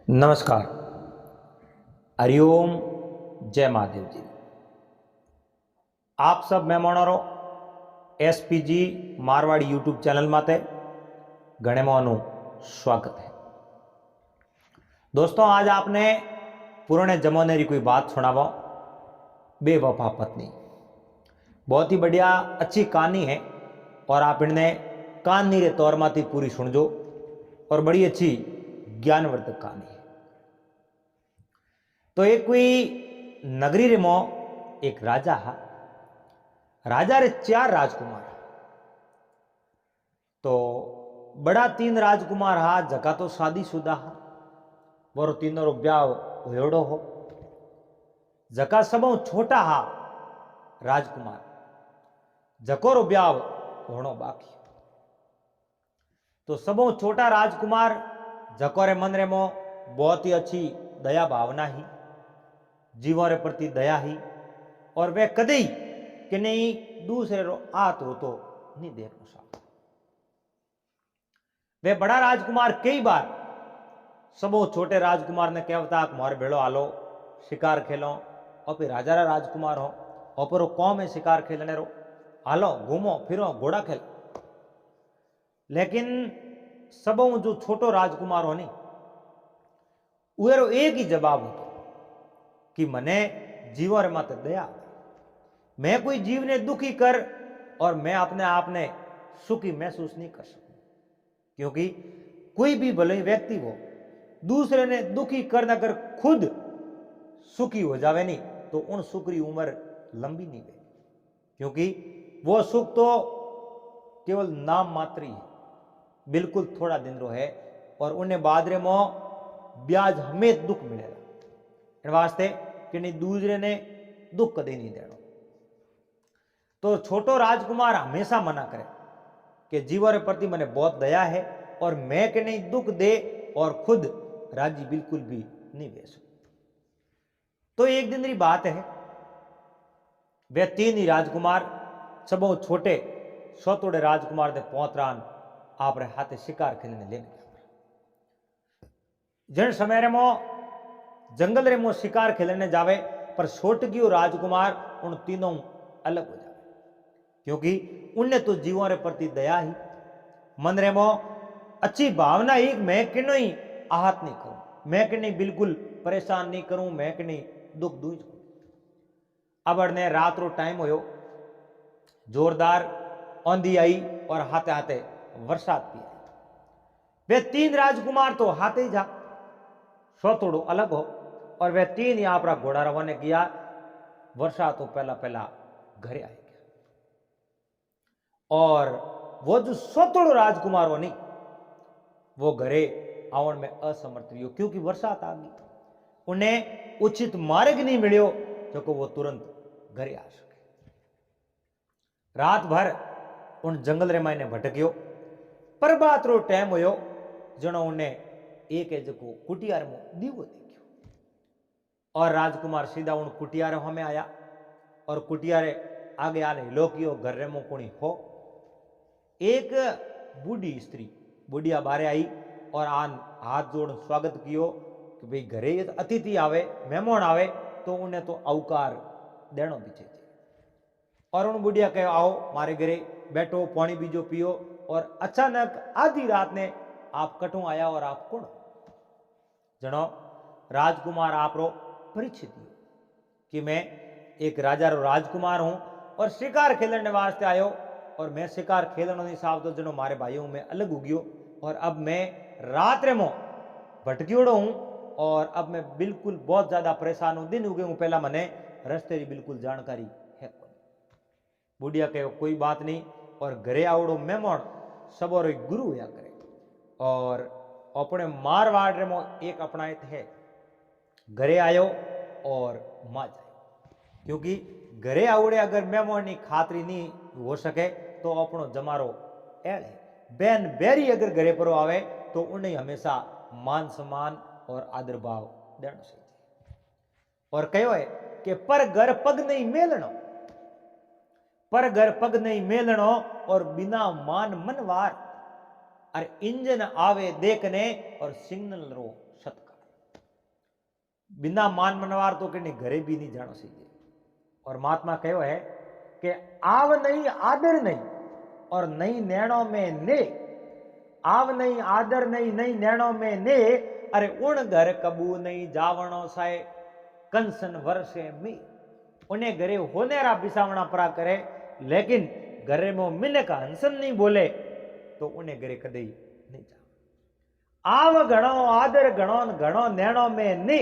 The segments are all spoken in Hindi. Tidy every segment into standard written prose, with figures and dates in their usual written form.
नमस्कार। हरिओम। जय महादेव जी। आप सब મહેમાનો एसपीजी मारवाड़ी यूट्यूब चैनल माते गणेमानु स्वागत है। दोस्तों, आज आपने पुराने जमाने की कोई बात सुनावो, बेवफा पत्नी। बहुत ही बढ़िया अच्छी कहानी है और आप इन्हें कहानी के तौर माती पूरी सुनजो और बड़ी अच्छी ज्ञानवर्धक कहानी है। तो एक कोई नगरी रे मो एक राजा हा। राजा रे 4 राजकुमार। तो बड़ा 3 राजकुमार हा, जका तो शादीशुदा हा, वो तीनों रो ब्याह होयोड़ो हो। जका सबों छोटा हा राजकुमार, जको रो ब्याह होनो बाकी। तो सबों छोटा राजकुमार जको रे मन रे मो बहुत ही अच्छी दया भावना ही, जीवों रे प्रति दया ही, और वह कदे कि नहीं दूसरे रो आत हो तो नहीं देखना सकता। वे बड़ा राजकुमार कई बार सबो छोटे राजकुमार ने कहता कि मारे भेड़ो आलो शिकार खेलो, और फिर राजा रा राजकुमार हो और पर कौम है शिकार खेलने रो, आलो घूमो फिरो घोड़ा खेल। लेकिन सबो जो छोटो राजकुमार हो नहीं, उरो एक ही जवाब होतो कि मने जीवो रे माते दया, मैं कोई जीव ने दुखी कर और मैं अपने आप ने सुखी महसूस नहीं कर सकूं। क्योंकि कोई भी भले व्यक्ति हो, दूसरे ने दुखी करना कर खुद सुखी हो जावे नहीं तो उन सुख की उम्र लंबी नहीं है। क्योंकि वो सुख तो केवल नाम मात्र ही है, बिल्कुल थोड़ा दिन रो है, और उन्हें बाद रे मो ब्याज हमें दुख मिलेगा। इन वास्ते कि नहीं दूसरे ने दुख कदे नहीं देना। तो छोटो राजकुमार हमेशा मना करे कि जीवों के प्रति मैंने बहुत दया है और मैं के नहीं दुख दे और खुद राजी बिल्कुल भी नहीं दे सकता। तो एक दिन की बात है, वे 3 ही राजकुमार सबों छोटे सौतोड़े राजकुमार दे पौतरान आप रे हाथे शिकार खेलने लेने गया। जन समय रे मो जंगल रे मो शिकार खेलने जावे, पर छोटगियो राजकुमार उन तीनों अलग हो जावे। क्योंकि उनने तो जीवों रे प्रति दया ही, मन रे मो अच्छी भावना ही, मैं किनो ही आहत नहीं करूं, मैं कि नहीं बिल्कुल परेशान नहीं करूं, मैं कि नहीं दुख दूं। अब अड़ने रात रो टाइम होयो, जोरदार आंधी आई और हाथे हाथे बरसात भी आई। वे 3 राजकुमार तो हाथे ही जा सो थोड़ो अलग हो, और वे 3 ही आपरा घोड़ा रवाने किया। वर्षा तो पहला पहला घरे आए गया, और वो जो सोतोड़ो राजकुमार हो नहीं, वो घरे आवन में असमर्थ रहियो, क्योंकि बरसात आ गई। उन्हें उचित मार्ग नहीं मिलियो जो को वो तुरंत घरे आ सके। रात भर उन जंगल रे मायने भटकियो, पर बात रो टाइम होयो जनो उन्हें एक जको कुटियार में दीवो देखियो, और राजकुमार सीधा उन कुटियार हमें आया, और कुटियारे आगे आने लोकियो घर रे मो कोणी हो। एक बूढ़ी स्त्री बुढ़िया बारे आई और आन हाथ जोड़ स्वागत कियो कि भाई घरे अतिथि आवे, मेहमान आवे तो उन्हें तो अवकार देनो भी चाहिए। और उन बुढ़िया कहे आओ मारे घरे बैठो, पानी बीजो पियो। और अचानक आधी रात ने आप कटू आया और आप कौन? जनो राजकुमार आप रो परिचित कि मैं एक राजा रो राजकुमार हूं और शिकार खेलने वास्ते आयो, और मैं शिकार खेलने नहीं साफ तो जनो मारे भाइयों में अलग उगियो, और अब मैं रात रे मो भटकियोड़ो हूं, और अब मैं बिल्कुल बहुत ज्यादा परेशान हूं। दिन उगे हूं, पहला मने रस्ते की बिल्कुल जानकारी है। बुढ़िया कहो कोई बात नहीं, और घरे आवड़ो मेहमान सबोरो गुरु हुआ करे, और अपने मारवाड़ रे मो एक अपनाए थे घरे आयो और माँ जाए। क्योंकि घरे आवड़े अगर मेहमान की खातरी नहीं हो सके तो अपनो जमारो एल है। बैन बैरी अगर घरे पर आवे तो उन्हें हमेशा मान सम्मान और आदर भाव देना चाहिए। और कहो है कि पर घर पग नहीं मेलनो, पर घर पग नहीं मेलनो, और बिना मान मनवार, अरे इंजन आवे देखने और सिग्नल रो सत्कार। बिना मान मनवार तो कहीं घरे भी नहीं जानो सीधे। और महात्मा कहो है कि आव नहीं आदर नहीं और नहीं नैणो में ने, आव नहीं आदर नहीं नहीं नैणो में ने, अरे उन घर कबू नहीं जावणो साए कंसन वर्षे में। उन्हें घरे होने रा बिसावना परा करे, लेकिन घरे में मिले का हंसन नहीं बोले तो उन्हें घरे कदे नहीं जा। आव गणो आदर गणो गणो नैणो में ने,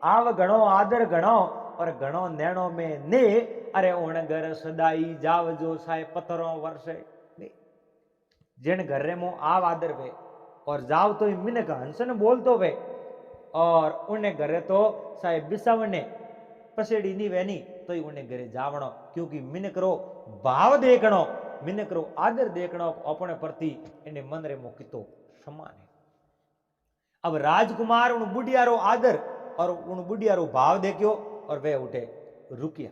आव गणो आदर गणो और गणो नैणो में ने, अरे उन घर सदाई जाव जो साए पत्थरों वर्षे ने। जिन घर में आव आदर वे और जाव तो मिन का हंसन बोलतो वे, और उन्हें घरे तो साए बिसावने पसेड़ी नहीं वेनी तो ही उन्हें घरे जावणो, क्योंकि मिनकरो भाव देखणो, मिनकरो आदर देखणो अपने प्रति इन्हें मन रे मोकितो समान है। अब राजकुमार उन बुढ़ियारो आदर और उन बुढ़ियारो भाव देखियो और वे उठे रुकिया।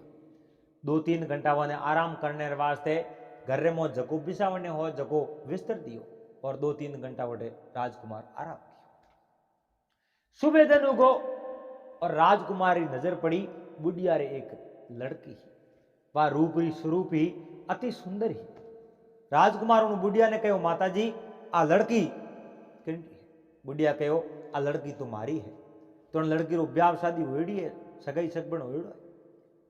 2-3 घंटा वने आराम करने वास्ते घर में जगो बिसावने हो जगो विस्तर दियो और 2-3 घंटा उठे राजकुमार आराम किया। सुबह दिन उगो और राजकुमारी नजर पड़ी बुढ़िया रे एक लड़की, वह रूपरी स्वरूप ही अति सुंदर ही। राजकुमार उन बुढ़िया ने कहो माता जी आ लड़की किनकी है? बुढ़िया कहो आ लड़की तो मारी है। तो लड़की रो ब्याह शादी होड़ी है, सगाई सगबण होड़ो है?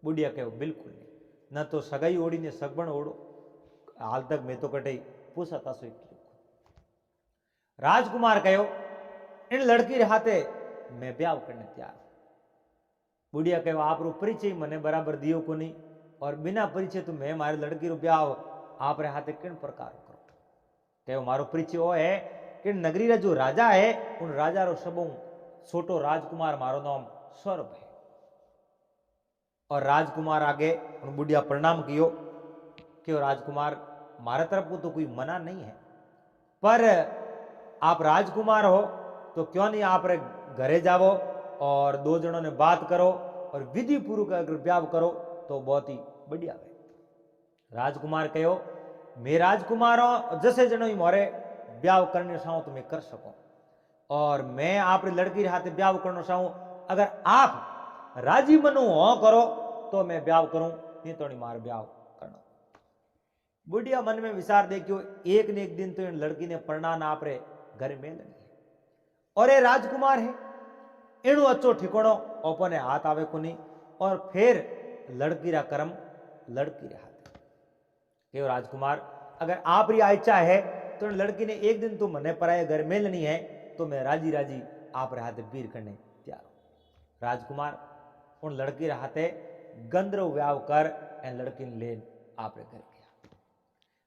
बुढ़िया कहो बिल्कुल नहीं, न तो सगाई ओड़ी ने सगबण ओड़ो, हाल तक मैं तो कटे पूछा था सो। राजकुमार कहो इन लड़की रे हाथे मैं ब्याह करने तैयार। बुढ़िया कहो आप रो परिचय मने बराबर दियो को नहीं, और बिना परिचय तो मैं मारे लड़की रो ब्याह आप रे हाथे किन प्रकार करो। कहो मारो परिचय वो है कि नगरी रा जो राजा है उन राजा रो सबों छोटो राजकुमार मारो नाम सौरभ है। और राजकुमार आगे उन बुढ़िया प्रणाम कियो कि राजकुमार मारे तरफ को तो कोई मना नहीं है, पर आप राजकुमार हो तो क्यों नहीं आप रे घरे जाओ और 2 जनों ने बात करो और विधि पूर्वक अगर ब्याह करो तो बहुत ही बढ़िया है। राजकुमार कहो मैं राजकुमार हूं, जैसे जनो ही मोरे ब्याह करने चाहूं तो मैं कर सकूं, और मैं आप लड़की रे हाथे ब्याह करना चाहूं, अगर आप राजी मनु हो करो तो मैं ब्याह करूं, नहीं तो नहीं मार ब्याह करना। बुढ़िया मन में विचार देखियो एक ने एक दिन तो इन लड़की ने प्रणान आप रे घर में लगी है, और ये राजकुमार है एणु अच्छो ठिकाणो अपने हाथ आवे को नहीं, और फिर लड़की रा कर्म लड़की रे हाथ। क्यों राजकुमार अगर आप री इच्छा है तो लड़की ने एक दिन तो मने पराए घर में लेनी है तो मैं राजी राजी आप रे हाथे बीर करने तैयार हूं। राजकुमार उन लड़की रे हाथे गंधर्व व्याव कर एन लड़की ने लेन आप रे घर गया।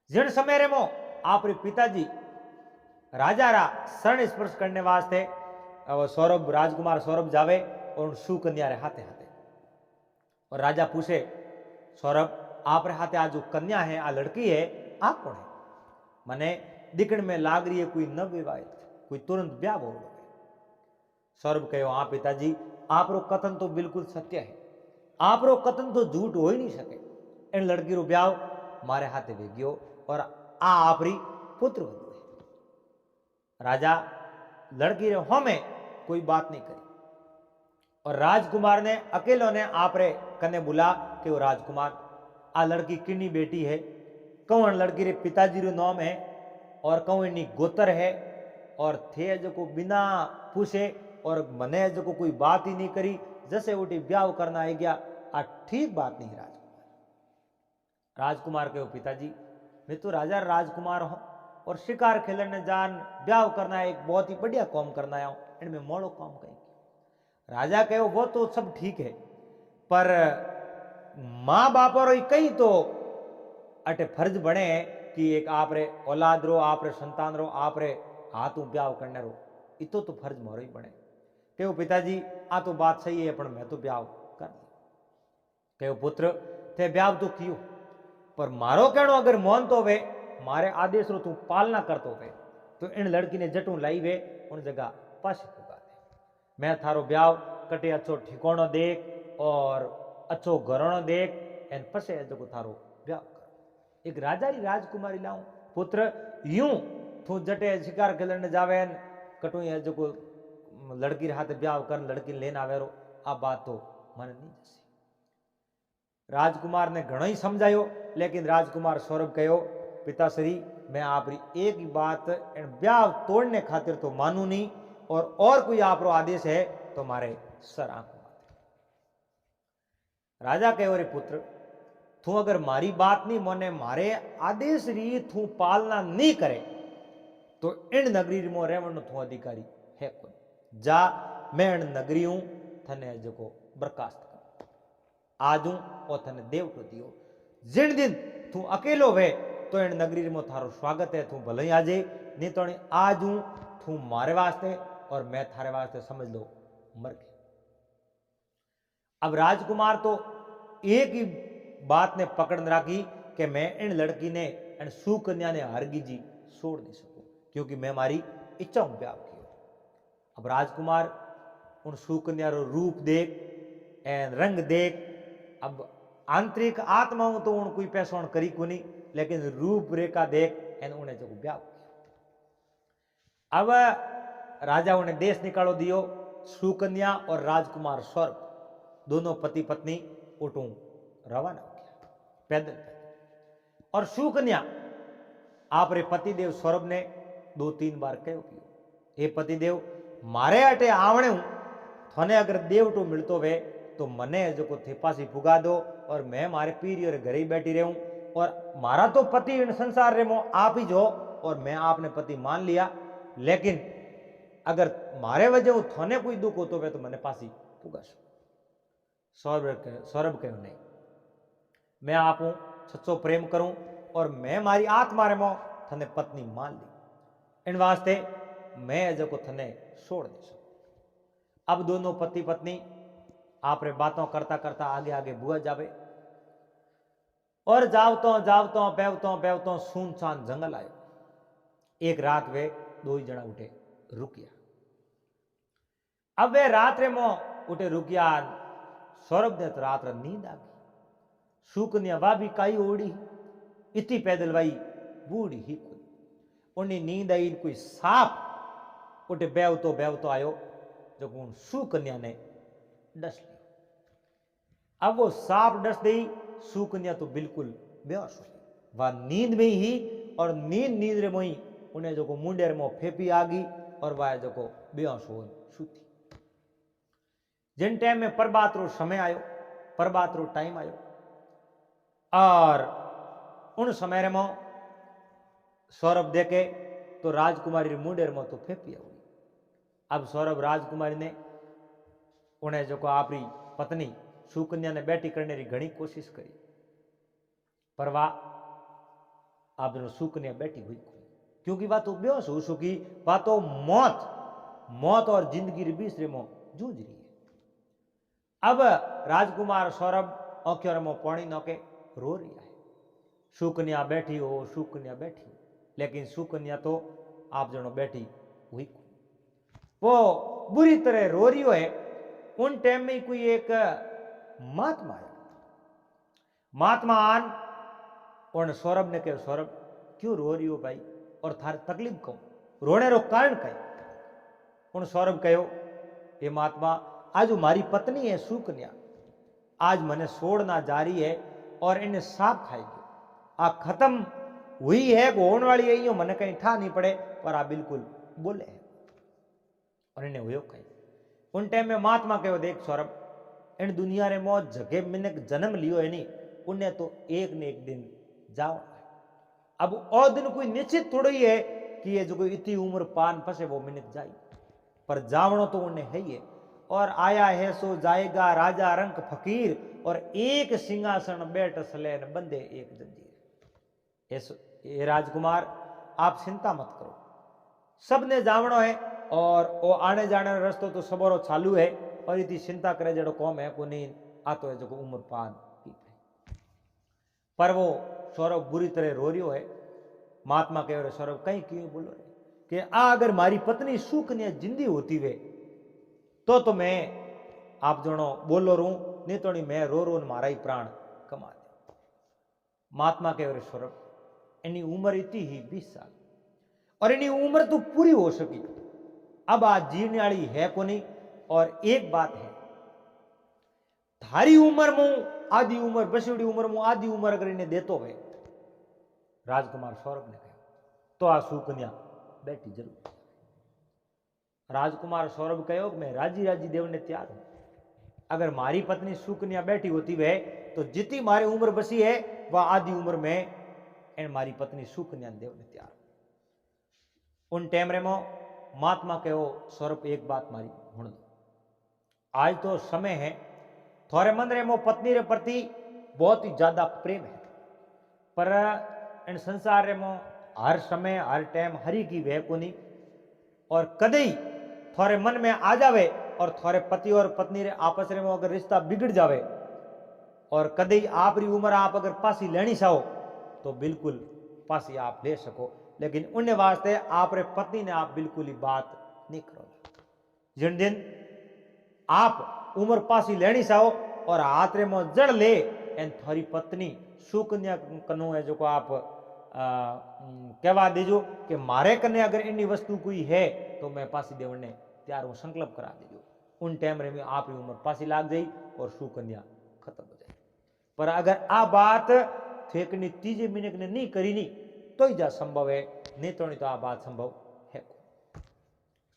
जिन समय रे मो आप रे पिताजी राजा रा शरण स्पर्श करने वास्ते सौरभ राजकुमार सौरभ जावे और सुकन्या रे हाथे हाथे, और राजा पूछे सौरभ आप रे हाथे आज जो कन्या है आ लड़की है आप कौन है? मने दिखण में लाग रही है कोई नवविवाहित, कोई तुरंत ब्याह हो गए। सौरभ कहो हाँ पिताजी आप रो कथन तो बिल्कुल सत्य है, आप रो कथन तो झूठ हो ही नहीं सके। इन लड़की रो ब्याह मारे हाथे वे गयो और आ आपरी पुत्र वधु है। राजा लड़की रे होमे कोई बात नहीं करी, और राजकुमार ने अकेलो ने आप रे कने बुला कि वो राजकुमार आ लड़की किन्नी बेटी है, कौन लड़की रे पिताजी रो नाम है और कौन इन्नी गोतर है, और थे जो को बिना पूछे और मने जो को कोई बात ही नहीं करी, जैसे उठी ब्याह करना आ गया, आ ठीक बात नहीं। राजकुमार कहो पिताजी मैं तो राजा राजकुमार हूं और शिकार खेलने जान ब्याह करना एक बहुत ही बढ़िया काम करना आया हूं, इनमें मोड़ो काम कहीं। राजा कहो वो तो सब ठीक है, पर माँ बाप और कई तो अटे फर्ज बने कि एक आप रे औलाद रो आप रे संतान रो आप रे हाथ ब्याह करने रो, इतो तो फर्ज मोरो ही बने। कहो पिताजी आ तो बात सही है पर मैं तो ब्याह कर ली। कहो पुत्र थे ब्याह तो कियो, पर मारो कहनो अगर मोहन तो वे मारे आदेश रो तू पालना करतो वे तो इन लड़की ने जटू लाई वे उन जगह पास पुगा दे। मैं थारो ब्याह कटे अच्छो ठिकानो देख और अच्छो घरानो देख एन पसे जो थारो ब्याह कर। एक राजा री राजकुमारी लाऊं पुत्र यूं तू जटे शिकार खेलने जावे कटू जो लड़की हाथ ब्याह कर लड़की लेने आवेरो आ बात तो मन नहीं जैसी। राजकुमार ने घणो ही समझायो लेकिन राजकुमार सौरभ कहो पिताश्री मैं आपरी एक ही बात ब्याह तोड़ने खातिर तो मानू नहीं और कोई आपरो आदेश है तो मारे सर आंख माथे। राजा कहो रे पुत्र तू अगर मारी बात नहीं मोने मारे आदेश री तू पालना नहीं करे तो इन नगरी में रहवन थू अधिकारी है कोई जा मैं इन नगरी हूं थने जो बर्खास्त कर आज हूं और थने देवटो दियो जिन दिन तू अकेलो वे तो इन नगरी में थारो स्वागत है तू भले ही आ जाए नहीं तो आज हूं तू मारे वास्ते और मैं थारे वास्ते समझ लो मर गया। अब राजकुमार तो एक ही बात ने पकड़ राखी कि मैं इन लड़की ने इन सुकन्या ने हरगी जी छोड़ नहीं सकूं क्योंकि मैं मारी इच्छा ब्याह किया। अब राजकुमार उन सुकन्या रो रूप देख एन रंग देख अब आंतरिक आत्मा तो उन कोई पैसा करी को नहीं लेकिन रूप रेखा देख एन उन्हें जो ब्याह किया। अब राजा उन्हें देश निकालो दियो सुकन्या और राजकुमार सौरभ दोनों पति पत्नी उठू रवाना हो गया पैदल पैदल। और सुकन्या आप रे पतिदेव सौरभ ने 2-3 बार कहो कि हे पतिदेव मारे अटे आवणे हूं थने अगर देवटो मिलतो वे तो मने जो थे पासी पुगा दो और मैं मारे पीरी और घरे ही बैठी रहूं और मारा तो पति इन संसार रे मो आप ही जो और मैं आपने पति मान लिया लेकिन अगर मारे वजह थने कोई दुख होतो वे तो मने पासी पुगा सौरभ कहो नहीं मैं आप सच्चो प्रेम करूं और मैं मारी आत्मा रे मो थने पत्नी मान ली इन वास्ते मैं जो थने छोड़ दे सकूं। अब दोनों पति पत्नी आप रे बातों करता करता आगे आगे बुआ जावे और जावतो बेवतो सुनसान जंगल आयो। एक रात वे 2 जना उठे रुकिया। अब वे रात रे मो उठे रुकिया सौरभ ने तो रात रे नींद आ गई। सुकन्या वा भी काई ओड़ी इतनी पैदल वाई बूढ़ी ही कोई उन्हें नींद आई कोई सांप उठे बेवतो आयो जो उन सुकन्या ने डस लिया। अब वो सांप डस दी सुकन्या तो बिल्कुल बेहोश हुई वह नींद में ही और नींद रे मोई उन्हें जो मुंडे मो फेपी आ गई और वह जो बेहोश हो सुती। जिन टाइम में प्रभात रो समय आयो प्रभात रो टाइम आयो और उन समय रे मो सौरभ देखे तो राजकुमारी मुंडे मो तो फेपी आ गई। अब सौरभ राजकुमारी ने उन्हें जो आपरी पत्नी सुकन्या ने बैठी करने की घनी कोशिश करी पर वाह आप जो सुकन्या बैठी हुई क्योंकि वह तो बेहोश हो चुकी वह तो मौत और जिंदगी के बीच रे मो जूझ रही है। अब राजकुमार सौरभ आंखों में पानी नौके रो रहा है। सुकन्या बैठी हो लेकिन सुकन्या तो आप जनो बैठी हुई वो बुरी तरह रो रही है। उन टाइम में कोई एक महात्मा आया। महात्मा आन और सौरभ ने कहा सौरभ क्यों रो रही हो भाई और थारी तकलीफ कहूं रोने रो कारण कहे। उन सौरभ कहो ये महात्मा आज हमारी पत्नी है सुकन्या आज मने छोड़ना जारी है और इन्हें सांप खाएगी आ खत्म हुई है होने वाली है यो मने कहीं ठा नहीं पड़े पर आ बिल्कुल बोले है और इन्हें हुयो कहीं। उन टाइम में महात्मा कहो देख सौरभ इन दुनिया रे मौत जगे मैंने जन्म लियो है नहीं उन्हें तो एक न एक दिन जाओ। अब और दिन कोई निश्चित थोड़ी है कि ये जो कोई इतनी उम्र पान फंसे वो मिनट जाए पर जावणो तो उन्हें है ही है और आया है सो जाएगा राजा रंक फकीर और एक सिंहासन बैठ सलेन बंदे एक जंजीर। ये राजकुमार आप चिंता मत करो सबने जावणो है और वो आने जाने रास्तो तो सबरो चालू है और इतनी चिंता करे जड़ो कौम है को नहीं आतो है जो उम्र पान पर वो सौरभ बुरी तरह रो रही है। महात्मा कह रहे सौरभ कहीं क्यों बोलो रहे कि अगर मारी पत्नी सुकन्या जिंदी होती वे तो मैं आप जनो बोलो रू नहीं तो नहीं मैं रो मारा ही प्राण कमा दे। महात्मा कह रहे सौरभ इनी उम्र इतनी ही 20 साल और इनी उम्र तो पूरी हो सकी अब आज जीवने वाली है को नहीं। और एक बात है, थारी उम्र में आधी उम्र, बसड़ी उम्र में आधी उम्र अगर इन्हें देतो है, राजकुमार सौरभ ने कहा, तो आ सुकन्या बेटी जरूर। राजकुमार सौरभ कहो मैं राजी राजी देवने तैयार हूं। अगर मारी पत्नी सुकन्या बैठी होती वह, तो जितनी मारी उम्र बसी है वह आधी उम्र में एन मारी पत्नी सुकन्या देवने तैयार। उन टाइम रे मो महात्मा कहो सौरभ एक बात मारी हुण, आज तो समय है थोड़े मन रे मो पत्नी रे प्रति बहुत ही ज्यादा प्रेम है, पर इन संसार रे मो हर समय हर टाइम हरी की वह को नहीं। और कदई थोड़े मन में आ जावे और थोड़े पति और पत्नी रे आपस में अगर रिश्ता बिगड़ जावे, और कदई आप री उम्र आप अगर पासी लेनी चाहो तो बिल्कुल पासी आप ले सको, लेकिन उन्हें वास्ते आप रे पत्नी ने आप बिल्कुल ही बात नहीं करो। जिन दिन आप उम्र पासी लेनी चाहो और हाथ रे में जड़ ले एन थारी पत्नी सुकन्या कनु है जो को आप कहवा दीजो कि मारे कने अगर इन्नी वस्तु कोई है तो मैं पासी देवने त्यार हूं, संकल्प करा दीजो। उन टाइम रे में आप उम्र पासी लाग जाई और सुकन्या खत्म हो जाए। पर अगर आ बात फेंकनी तीजे मिनट ने नहीं करी नहीं तो ही जा संभव है, नहीं तो नहीं तो आ बात संभव है।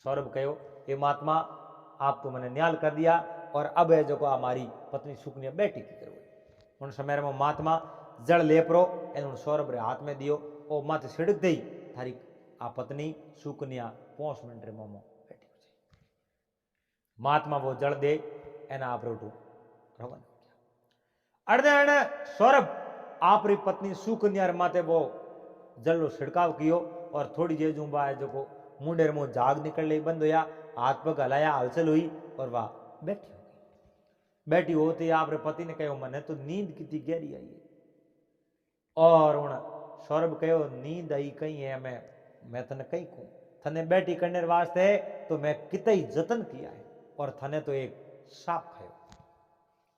सौरभ कहो ये महात्मा आप तो मैंने न्याल कर दिया और अब है जो को हमारी पत्नी सुकन्या बेटी की करो। उन समय में महात्मा जड़ ले परो एन सौरभ रे हाथ में दियो और माथे सिड़क दई थारी आ पत्नी सुकन्या 5 मिनट रे मोमो बैठी हो जाए। महात्मा वो जड़ दे एना आप रोटू रवन हो गया। अर्धे अर्धे सौरभ आप री पत्नी सुकन्या रे माथे वो जल रो छिड़काव कियो और थोड़ी देर जुबा है जो को मुंडे रे मुंह झाग निकलने बंद होया, हाथ पग हलाया, हलचल हुई और वह बैठी हो गई। बैठी होते आप रे पति ने कहो मने तो नींद कितनी गहरी आई है। और उन सौरभ कहो नींद आई कहीं है, मैं तने कहीं कहूं थने बैठी करने वास्ते तो मैं कितना ही जतन किया है और थने तो एक साप खायो।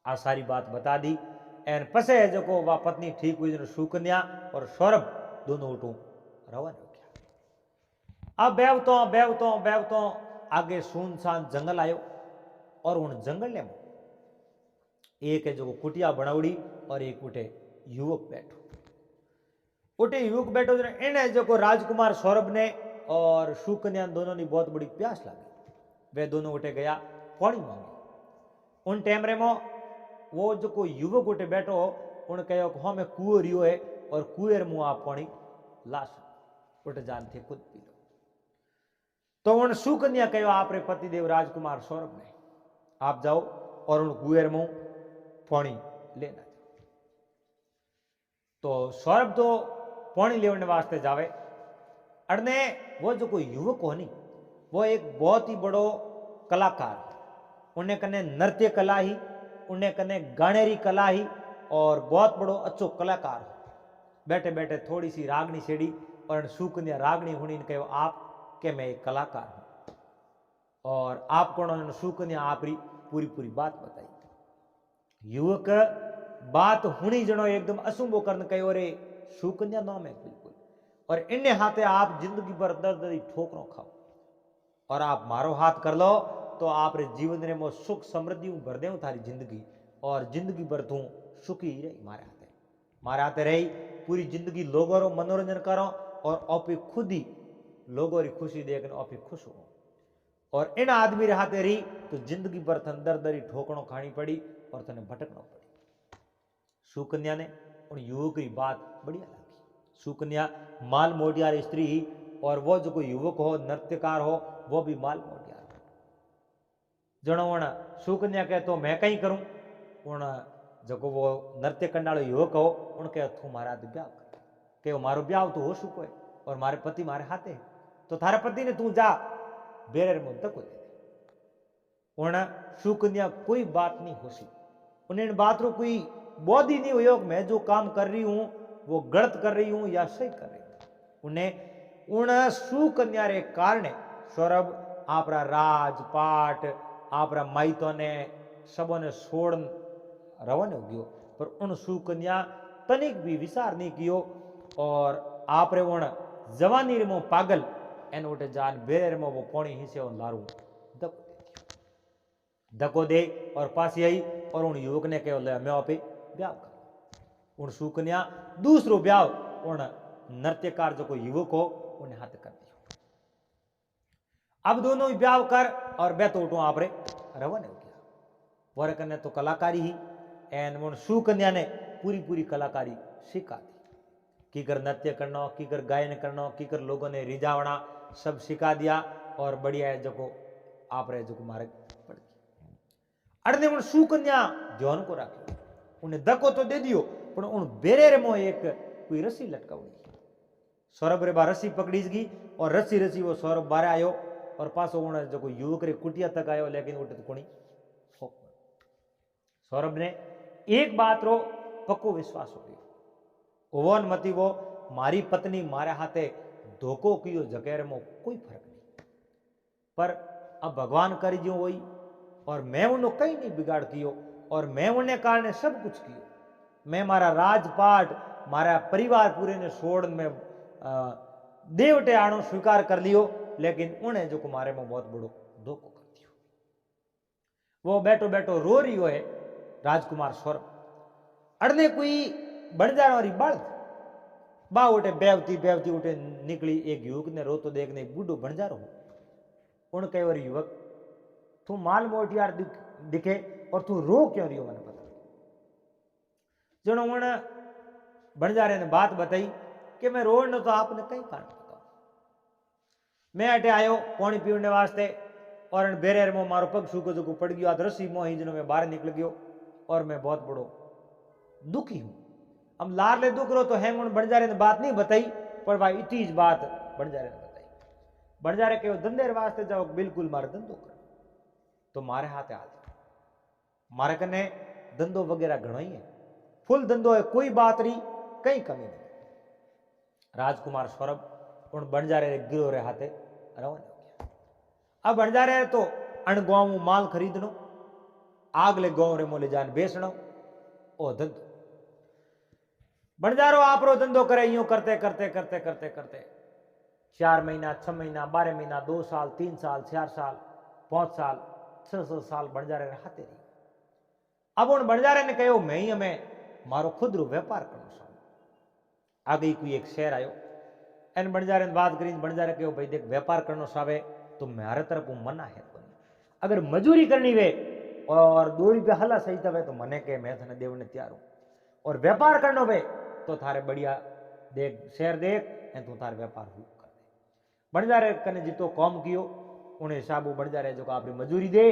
आ सारी बात बता दी एन पसे है जो को वह पत्नी ठीक हुई सुकन्या और सौरभ दोनों उठू रवाना हो गया। अब बेवतो आगे सुनसान जंगल आयो और उन जंगल ने एक है जो कुटिया बनावड़ी और एक उठे युवक बैठो। उठे युवक बैठो इन्हें जो को राजकुमार सौरभ ने और सुकन्या दोनों ने बहुत बड़ी प्यास लगी। वे दोनों उठे गया पानी मांगे। उन टाइम रे मो वो जो को युवक उठे बैठो उन कहो हाँ मैं कुओं रियो है और कुएं मुंह आप पानी ला सको, उठ जान थे खुद पी लो। तो उन सुकन्या कहो आप रे पतिदेव राजकुमार सौरभ ने आप जाओ और उन कुएं मुंह पानी लेना। तो सौरभ तो पानी लेने वास्ते जावे। अड़ने वो जो कोई युवक हो नहीं वो एक बहुत ही बड़ो कलाकार, उन्हें कने नृत्य कला ही, उन्हें कने गानेरी कला ही और बहुत बड़ो अच्छो कलाकार हो। बैठे बैठे थोड़ी सी रागनी छेड़ी और सुकन्या रागनी हुनी ने कहो आप के मैं एक कलाकार हूं और आप कौन। सुकन्या आपरी पूरी पूरी बात बताई। युवक बात हुनी जनो एकदम असुंभो करने कहो रे सुकन्या नाम है बिल्कुल, और इन्हें हाथे आप जिंदगी भर दर्द ठोकरों खाओ और आप मारो हाथ कर लो तो आप रे जीवन रे मो सुख समृद्धि भर दे थारी जिंदगी और जिंदगी भर तू सुखी ही रही मारे हाथे रही पूरी जिंदगी लोगों रो मनोरंजन करो और आपी खुद ही लोगों री खुशी देख आपी खुश हो। और इन आदमी रे हाथे रही तो जिंदगी भर थन दर दरी ठोकणों खानी पड़ी और तने भटकना पड़ी। सुकन्या ने उन युवक की बात बढ़िया लगी। सुकन्या माल मोटियार स्त्री ही और वो जो कोई युवक हो नृत्यकार हो वो भी माल मोटियार हो। जनो उन सुकन्या कहे तो मैं कहीं करूं, उन जो को वो नृत्य करने वाला युवक हो उनके तू मारा ब्याह कर के मारो ब्याह तो हो चुको है और मारे पति मारे हाथे है तो थारे पति ने तू जा बेरे मुद्दा को दे। उन सुकन्या कोई बात नहीं होसी, उन्हें बात रो कोई बोध ही नहीं हुई मैं जो काम कर रही हूं वो गलत कर रही हूं या सही कर रही हूं। उन्हें उन सुकन्या रे कारण सौरभ आपरा राजपाट आपरा माइतो ने सबों ने छोड़ रवाना हो गयो, पर उन सुकन्या तनिक भी विचार नहीं कियो और आप रे उन जवानी रे मो पागल एन उठे जान बेरे में वो पौनी हिस्से और लारू धक्को दे और पास आई और उन युवक ने कहो ले मैं पे ब्याह कर उन सुकन्या दूसरो ब्याह उन नृत्यकार जो कोई युवक हो उन्हें हाथ कर दियो। अब दोनों ही ब्याह कर और बै तो उठो आप रे रवाना हो गया। वह कन्या तो कलाकारी ही एन उन सुकन्या ने पूरी पूरी कलाकारी सिखा दी की कर नृत्य करना की कर गायन करना की कर लोगों ने रिझावना सब सिखा दिया और बढ़िया है जो आप रे जो मारे पड़ गई। अड़ने उन सुकन्या ध्यान को रखियो उन्हें धक्को तो दे दियो पर उन बेरे मो एक कोई रस्सी लटकावड़ी सौरभ रे बा रस्सी पकड़ी गई और रस्सी रस्सी वो सौरभ बारे आयो और पासो उन्हें जो युवक रे कुटिया तक आयो लेकिन उठे तो कोनी सौरभ ने एक बात रो पक्को विश्वास हो गयो ओवन मती वो मारी पत्नी मारे हाथे धोखो कियो जकेर में कोई फर्क नहीं पर अब भगवान कर जो वही और मैं उन्हें कहीं नहीं बिगाड़ कियो और मैं उन्हें कारण सब कुछ कियो मैं मारा राजपाट मारा परिवार पूरे ने छोड़ में देवटे आणो स्वीकार कर लियो लेकिन उन्हें जो मारे में बहुत बड़ो धोखो कर दियो। वो बैठो बैठो रो रही हो है राजकुमार सौरभ अड़ने कोई बन जाने वाली बाल बा उठे बेवती बेवती उठे निकली एक युवक ने रो तो देखने बूढ़ो बन जा रहो उन कई और युवक तू माल मोटियार दिखे और तू रो क्यों रही हो मैंने पता जनो उन बंजारे ने बात बताई कि मैं रो न तो आपने कई कारण बताओ मैं अटे आयो पानी पीने वास्ते और बेरेर में मारो पग सूखो जो पड़ गयो रस्सी मोही जिनो मैं बाहर निकल गयो और मैं बहुत बड़ो दुखी हूं। हम लार ले दुख रो तो हैंग उन बंजारे ने बात नहीं बताई पर भाई इतनी बात बंजारे ने बताई बंजारे के धंधे वास्ते जाओ बिल्कुल मारे धंधो कर तो मारे हाथे आ जाओ मारे कने धंधो वगैरह घणो ही है फुल धंधो है कोई बात नहीं कई कमी नहीं। राजकुमार सौरभ उन बंजारे गिरो रे हाथे रवाना हो गया। अब बंजारे तो अण गांव माल खरीदनो आगले गांव रे मोले जान बेचनो ओ धंधो बंजारो आपरो धंधो करे यूं करते करते करते करते करते 4 महीना 6 महीना 12 महीना 2 साल 3 साल 4 साल 5 साल 6 साल बंजारे हाथे रही। अब उन बंजारे ने कहो मैं ही हमें मारो खुद रो व्यापार करना आ गई कोई एक शहर आयो एन बंजारे ने बात करी बंजारे कहो भाई देख व्यापार करना सावे तो मेरे तरफ मना है अगर मजूरी करनी वे और 2 रुपया हला सही तवे तो मने के मैं थने देवने तैयार हूं और व्यापार करनो वे तो थारे बढ़िया देख शहर देख ए तू थारे व्यापार कर दे बंजारे कने जितो कौम कियो उन्हें हिसाब बंजारे जो आपरी मजूरी दे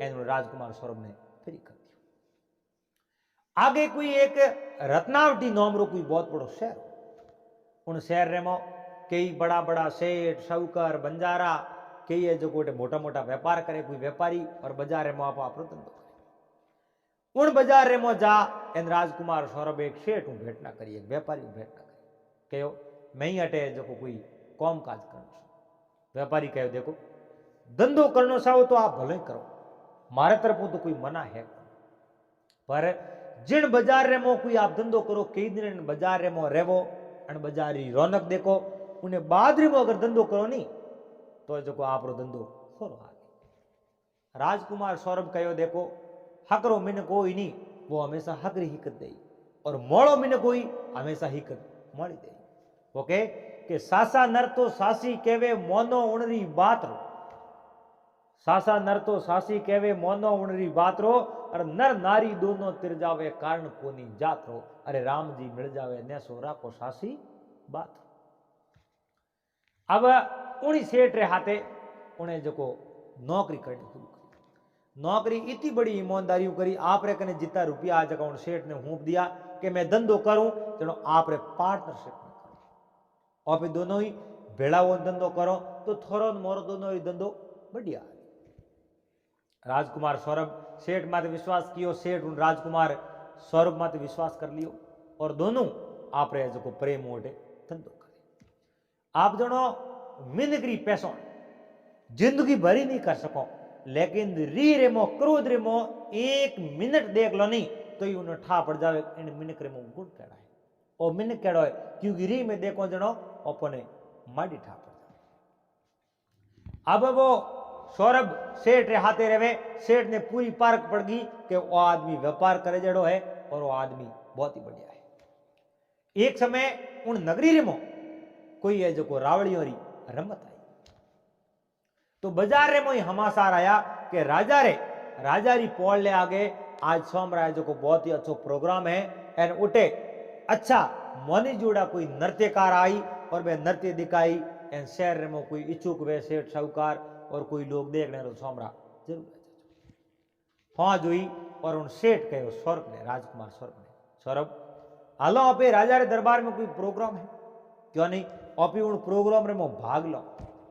एन राजकुमार सौरभ ने फ्री कर दियो। आगे कोई एक रत्नावटी नाम रो कोई बहुत बड़ो शहर उन शहर रे मो कई बड़ा बड़ा सेठ साहूकार बंजारा कई है जो कोटे मोटा मोटा व्यापार करे कोई व्यापारी और बाजार में आप आपरो धंधो करे उन बाजार रे मो जा एन राजकुमार सौरभ एक सेठ हूं भेंट ना करी एक व्यापारी भेंट ना करी कहो मैं ही अटे जो कोई कौम काज करनो व्यापारी कहो देखो धंधो करनो चाहो तो आप भले करो मारे तरफ तो कोई मना है पर जिन बाजार रे मो कोई आप धंधो करो कई दिन बाजार रे मो रेवो अन बाजारी रौनक देखो उन्हें बाद में अगर धंधो करो नहीं तो जो आप धंधो खोरो आगे। राजकुमार सौरभ कहो देखो हकरो मिन कोई नहीं वो हमेशा हकरी हिकत दे और मोड़ो मिन कोई हमेशा हिकत मળી दे ओके के सासा नर तो सासी केवे मोनो उणरी बात रो सासा नर तो सासी केवे मोनो उणरी बात रो और नर नारी दोनों तिर जावे कारण कोनी जात रो अरे राम जी मिल जावे ने सोरा को सासी बात। अब उन्हीं सेठ रे हाथे उन्हें जो नौकरी करनी शुरू करी नौकरी इतनी बड़ी ईमानदारी करी आप रे कने जितना रुपया आ जगह उन सेठ ने हूप दिया कि मैं धंधो करूं जनो आप रे पार्टनरशिप में करो और फिर दोनों ही भेड़ा वो धंधो करो तो थोरो मोरो दोनों ही धंधो बढ़िया। राजकुमार सौरभ सेठ माते विश्वास कियो सेठ उन राजकुमार सौरभ माते विश्वास कर लियो और दोनों आप रे जो प्रेम ओटे धंधो करे आप जनो मिनकरी पैसों जिंदगी भरी नहीं कर सको लेकिन री रेमो क्रोध रेमो 1 मिनट देख लो नहीं तो ही उन्हें ठा पड़ जावे इन मिनक रेमो गुण केड़ा है और मिनक केड़ो है क्योंकि री में देखो जनो अपने माड़ी ठा पड़ जावे अब वो सौरभ सेठ रे हाथे रहे, सेठ ने पूरी पार्क पड़ गई कि वो आदमी व्यापार करे जड़ो है और वो आदमी बहुत ही बढ़िया है। एक समय उन नगरी रे मो कोई है जो को रावड़ी और रमत आई, तो बाजार रे मोई हमासार आया कि राजा री पोल ले आगे आज सोमराय जो को बहुत ही अच्छो प्रोग्राम है एन उठे अच्छा मोनी जोड़ा कोई नृत्यकार आई और वे नृत्य दिखाई एन शहर में कोई इच्छुक वे सेठ साहूकार और कोई लोग देखने तो सोमरा जरूर हाँ जोई और उन सेठ कहो स्वर्ग ने राजकुमार स्वर्ग ने सौरभ हालो आपे राजा रे दरबार में कोई प्रोग्राम है क्यों नहीं आपी उन प्रोग्राम रे मो भाग लो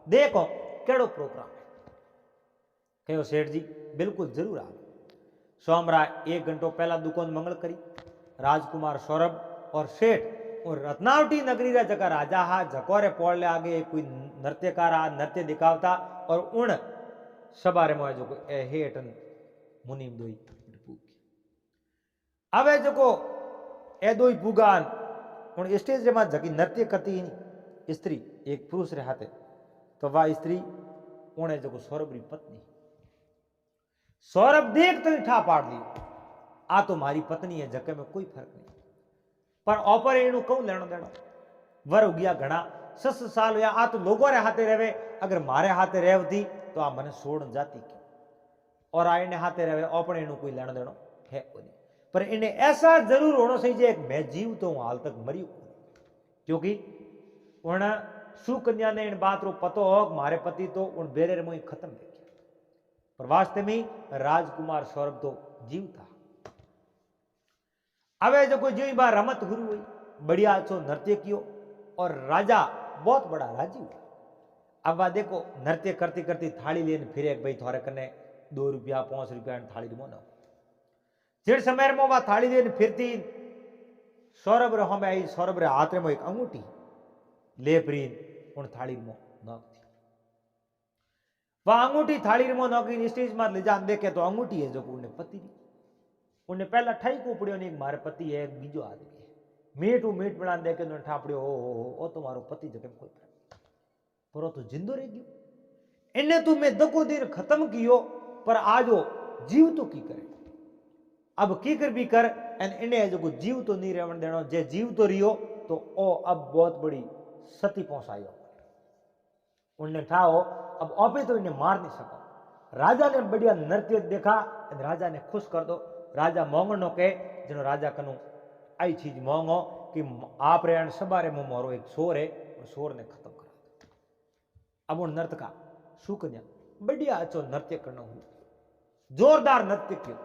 देखो केड़ो प्रोग्राम है कहो सेठ जी बिल्कुल जरूर आ सोमरा 1 घंटो पहला दुकान मंगल करी राजकुमार सौरभ और सेठ और रत्नावटी नगरी रा जका राजा हा जकोरे पोड़ले आगे कोई नृत्यकार आ नृत्य दिखावता और उन सबारे में जो हेठन मुनीम दोई अब जो को ए दोई पुगान उन स्टेज रे में जकी नृत्य करती स्त्री एक पुरुष रे हाथे तो वह स्त्री उन्हें जो सौरभ री पत्नी सौरभ देख तो ठा पाड़ दी आ तो मारी पत्नी है जके में कोई फर्क नहीं पर ऑपर एणु कहूं लेनो देनो वर उगिया घना 6 साल हुआ आ तो लोगों रे हाथे रहे अगर मारे हाथे रहती तो आ मने छोड़ जाती क्यों और आ इन्हें हाथे रहे ओपन एणु कोई लेनो देनो है कोनी पर इन्हें ऐसा जरूर होना चाहिए एक मैं जीव तो हूं हाल तक मरी क्योंकि उन सुकन्या ने इन बात रो पतो हो मारे पति तो उन बेरे रे मोई खत्म देखिया पर वास्तव में राजकुमार सौरभ तो जीव था अब जो कोई जो बार रमत गुरु हुई बढ़िया अच्छो नृत्य कियो और राजा बहुत बड़ा राजी हुआ अब वह देखो नृत्य करती करती थाली लेने फिर एक भाई थोड़े कने 2 रुपया 5 रुपया थाली मोनो जिस समय में वह थाली लेने फिरती सौरभ रे हमें आई सौरभ रे हाथ में एक अंगूठी ले प्रीन उन थाली में नौकती वह अंगूठी थाली में नौकी स्टेज में ले जान देखे तो अंगूठी है जो उन्हें पति दी उन्हें पहला ठाई को पड़ियो नहीं मारे पति है एक बीजो आदमी है मीट बना दे के ठापड़ियो ओ तुम्हारो पति जगह कोई पर तो जिंदो रह गयो इन्हें तो मैं दको दिन खत्म कियो पर आज वो जीव तो की करे अब की कर भी कर एन इन्हें जो जीव तो नहीं रहने देनो जे जीव तो रियो तो ओ अब बहुत बड़ी सती पहुंचायो उन्हें ठाओ अब ओपे तो इन्हें मार नहीं सको राजा ने बढ़िया नृत्य देखा राजा ने खुश कर दो राजा मोंगनो के जनो राजा कनु आई चीज मोंगो कि आप रे सबारे मो मोरो एक शोर है और शोर ने खत्म करा अब वो नृत्य का सुकन्या बढ़िया अच्छो नृत्य करना हुआ जोरदार नृत्य कियो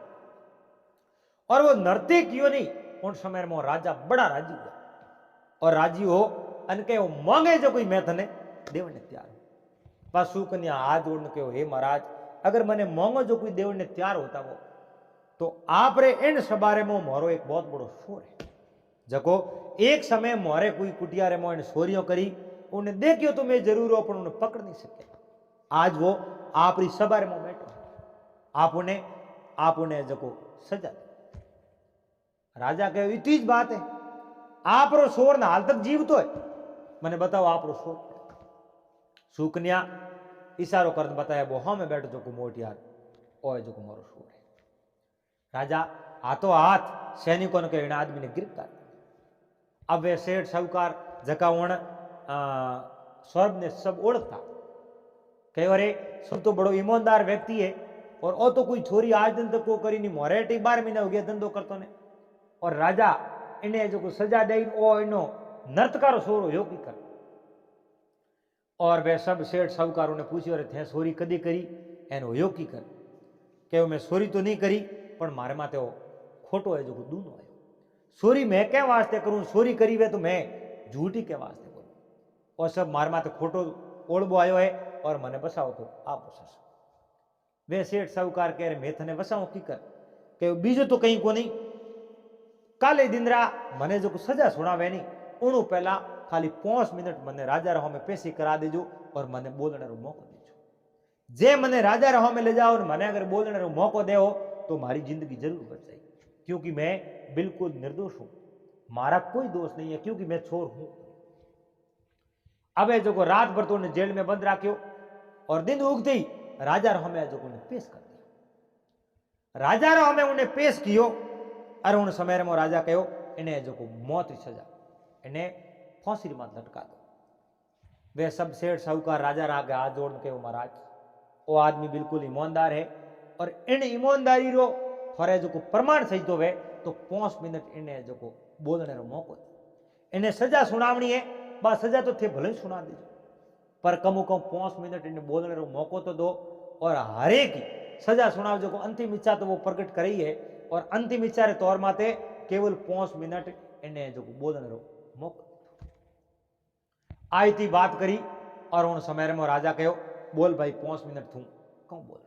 और वो नृत्य कियो नहीं उन समय में राजा बड़ा राजी हुआ और राजी हो अनके वो मांगे जो कोई मैं थने देव ने तैयार हो बस सुकन्या हाथ जोड़ने के हे महाराज अगर मैंने मांगो जो कोई देव ने तैयार होता वो तो आप रे इन सबारे में मोरो एक बहुत बड़ो शोर है जको एक समय मोरे कोई कुटिया रे मो इन सोरियों करी उन्हें देखियो तो मैं जरूर हो पर उन्हें पकड़ नहीं सके आज वो आप री सबारे में बैठो आप उन्हें जको सजा राजा कहे इतनी बात है आप रो शोर ना हाल तक जीव तो है मैंने बताओ आप रो शोर सुकन्या इशारो कर बताया वो हाँ मैं बैठो जो को मोटियार ओ जो को मोरो शोर है राजा हाथों हाथ सैनिकों ने इन आदमी ने गिरफ्तार अब वे सेठ साहूकार जकावण सौरभ ने सब ओढ़ता कहे अरे सब तो बड़ो ईमानदार व्यक्ति है और ओ तो कोई छोरी आज दिन तक को करी नहीं मोरे 12 महीना हो गया धंधो करतो ने और राजा इन्हें जो सजा दे ओ इनो नर्तकारो सोरो यो की कर और वे सब सेठ साहूकारों ने पूछी अरे थे सोरी कदी करी एन होयो की कर के मैं सोरी तो नहीं करी पर मारे माते वो खोटो है जो दूनो आयो सोरी मैं क्या वास्ते करूं सोरी करी वे तो मैं झूठी के वास्ते करूं और सब मारे माते खोटो ओढ़बो आयो है और मने बसाओ तो आप बसासो वे सेठ साहूकार कह रहे मैं थने बसाऊं की कर के बीजो तो कहीं को नहीं काले दिनरा मने जो सजा सुनावे नहीं उनु पहला खाली 5 मिनट मने राजा रहो में पेशी करा देजो और मने बोलने रो मौको देजो जे मने राजा रहो में ले जाओ और मने अगर बोलने रो मौको देओ तो मारी जिंदगी जरूर बच जाएगी क्योंकि मैं बिल्कुल निर्दोष हूं मारा कोई दोष नहीं है क्योंकि मैं छोर हूं अब जो रात भर तो जेल में बंद राख्यो और दिन उगते ही राजा रो हमें जो उन्हें पेश कर दिया। राजा रो हमें उन्हें पेश कियो और उन समय में राजा कहो इन्हें जो मौत की सजा इन्हें फांसी मात लटका दो। वे सब सेठ साहूकार राजा रा के हाथ जोड़ के महाराज वो आदमी बिल्कुल ईमानदार है और इन ईमानदारी रो थोड़े जो प्रमाण सही तो वे तो 5 मिनट इन्हें जो बोलने रो मौको इन्हें सजा सुनावनी है। बस सजा तो थे भले ही सुना दीजिए पर कमो कम 5 मिनट इन्हें बोलने रो मौको तो दो और हरेक की सजा सुनाव जो अंतिम इच्छा तो वो प्रकट करी है और अंतिम इच्छा रे तौर माते केवल 5 मिनट इन्हें जो बोलने रो मौको आई थी बात करी और उन समय में राजा कहो बोल भाई 5 मिनट थू कौन बोल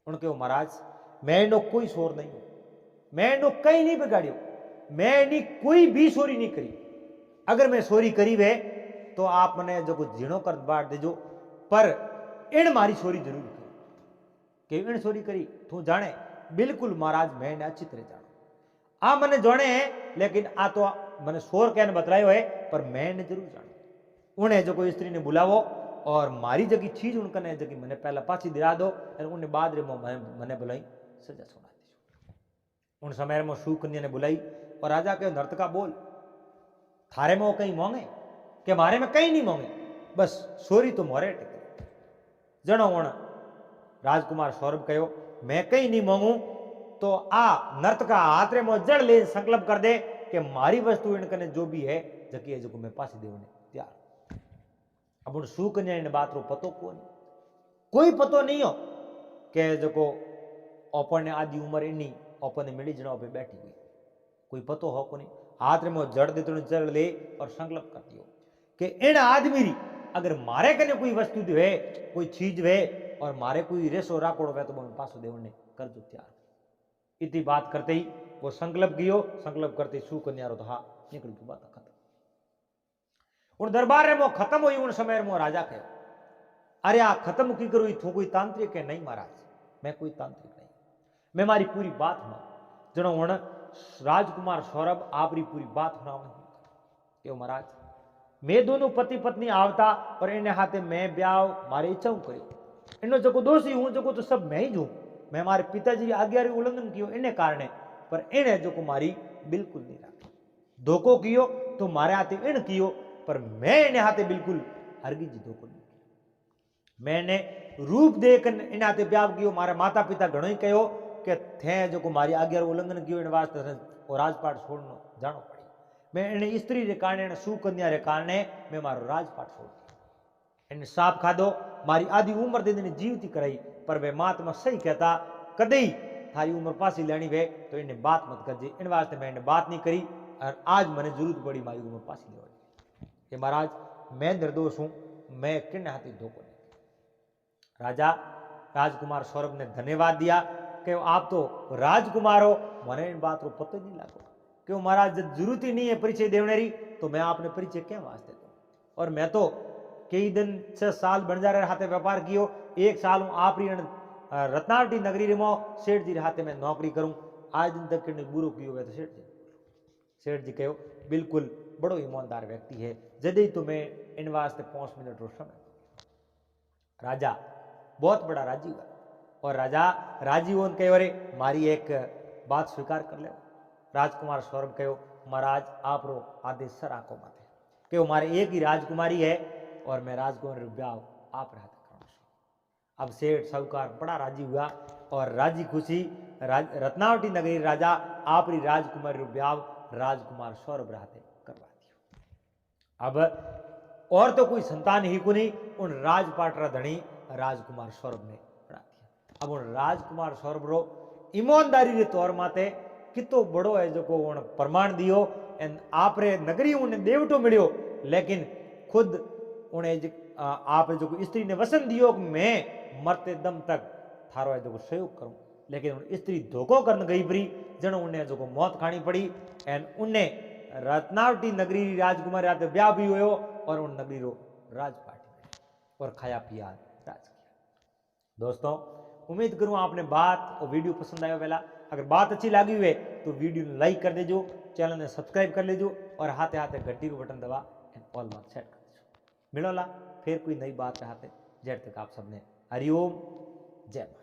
उन कहो महाराज मैं इनो कोई शोर नहीं हूं मैं इनो कहीं नहीं बिगाड़ियो मैं इनी कोई भी चोरी नहीं करी अगर मैं चोरी करी वे तो आप मने जो कुछ झीणो कर बांट देजो पर इन मारी चोरी जरूर करी कि इन चोरी करी तू जाने बिल्कुल महाराज मैं इन्हें अच्छी तरह जानो आ मने जाने है लेकिन आ तो मैंने शोर कहने बतलायो है पर मैं इन्हें जरूर जानो। उन्हें जो कोई स्त्री ने बुलावो और मारी जगी चीज उनकने जगी मैंने पहला पाछी दिला दो और उन्हें बाद रे मैंने बुलाई सजा सुना दी। उन समय में शू कन्या ने बुलाई और राजा के नर्तका बोल थारे में वो कहीं मांगे कि मारे में कहीं नहीं मांगे बस सोरी तो मोरे टिके जनो वण राजकुमार सौरभ कहो मैं कहीं नहीं मांगू तो आ नर्तका हाथ रे में जड़ ले संकल्प कर दे कि मारी वस्तु इनकने जो भी है जकी है जो मैं पासी देवने त्यार। अब उन शू कन्या ने बात रो पतो कोई पतो नहीं हो कि जो ओपन ने आदि उम्र इन्नी ओपन ने मिली जनो पे बैठी हुई कोई पतो हो को नहीं हाथ में जड़ दे तो जड़ ले और संकल्प कर दियो कि इन आदमी री अगर मारे कने कोई वस्तु दे कोई चीज वे और मारे कोई रेसो राकोड़ो वे तो मैं पासो देवने कर दो त्यार। इतनी बात करते ही वो संकल्प कियो संकल्प करते शू कन्या रो तो हाँ निकल की बात खत्म। उन दरबार में खत्म हुई उन समय में राजा कहो अरे आ खत्म की करो थू कोई तांत्रिक है नहीं महाराज मैं कोई तांत्रिक नहीं मैं मारी पूरी बात सुना जनो उन राजकुमार सौरभ आपरी पूरी बात सुना महाराज मैं दोनों पति पत्नी आवता और इन हाथे मैं ब्याह मारे इच्छा करी इनो जो दोषी हूं जो तो सब मैं ही हूं मैं मारे पिताजी आज्ञा उल्लंघन कियो इन कारण पर इन्हें जो मारी बिल्कुल नहीं राखी धोखो कियो तो मारे हाथे इन कियो पर मैं इन्हें हाथे बिल्कुल हरगी जी धोखो नहीं मैंने रूप देख इन हाथे ब्याह कियो मारे माता पिता घणो ही कहो कि थे जो मारी आज्ञा उल्लंघन कियो इन वास्ते और राजपाट छोड़नो जानो पड़ी मैं इन स्त्री रे कारण सुकन्या रे कारण मैं मारो राजपाट छोड़ दियो इन साफ खादो मारी आधी उम्र दिन जीवती कराई पर वे महात्मा सही कहता कदे थारी उम्र पासी लेनी वे तो इन्हें बात मत करजे इन वास्ते मैं इन्हें बात नहीं करी और आज मैंने जरूरत पड़ी मारी उम्र पासी लेवा कि महाराज मैं निर्दोष हूं मैं किन हाथी धोखो नहीं। राजा राजकुमार सौरभ ने धन्यवाद दिया कि आप तो राजकुमार हो मैंने इन बात को पता ही नहीं लागो कि महाराज जरूरत ही नहीं है परिचय देने री तो मैं आपने परिचय क्या वास्ते दो और मैं तो कई दिन 6 साल बंजारे हाथे व्यापार कियो 1 साल हूँ आप रत्नावटी नगरी में सेठ जी हाथे में नौकरी करूं आज दिन तक किन्ने बुरो कियो तो सेठ जी कहो बिल्कुल बड़ो ईमानदार व्यक्ति है जदे तो मैं इन वास्ते 5 मिनट रो समय। राजा बहुत बड़ा राजी हुआ और राजा राजी होने कहो अरे मारी एक बात स्वीकार कर ले। राजकुमार सौरभ कहो महाराज आप रो आदेश सर आंखों माथे कहो मारे एक ही राजकुमारी है और मैं राजकुमारी ब्याह आप रहते करूँ। अब सेठ साहूकार बड़ा राजी हुआ और राजी खुशी रत्नावटी नगरी राजा आपरी राजकुमारी ब्याह राजकुमार सौरभ रहते करवा दियो। अब और तो कोई संतान ही को नहीं उन राजपाटरा धनी राजकुमार सौरभ ने बना दिया। अब उन राजकुमार सौरभ रो ईमानदारी के तौर माते कितो बड़ो है जो को उन प्रमाण दियो एन आपरे नगरी उन्हें देवटो मिलियो लेकिन खुद उन्हें आप जो स्त्री ने वसन दियो कि मैं मरते दम तक थारो है जो सहयोग करूं लेकिन उन स्त्री धोखो करने गई परी जन उन्हें जो मौत खानी पड़ी एन उन्हें रत्नावटी नगरी राजकुमार आते ब्याह भी हुयो और उन नगरी रो राजपाट और खाया पिया राज किया। दोस्तों उम्मीद करूं आपने बात और वीडियो पसंद आयो पहला अगर बात अच्छी लगी हुए तो वीडियो ने लाइक कर देजो चैनल ने सब्सक्राइब कर लेजो और हाथे हाथे घंटी को बटन दबा ऑल मार्क सेट कर दीजिए। मिलोला फिर कोई नई बात हाथे जब तक आप सबने हरिओम जय माता।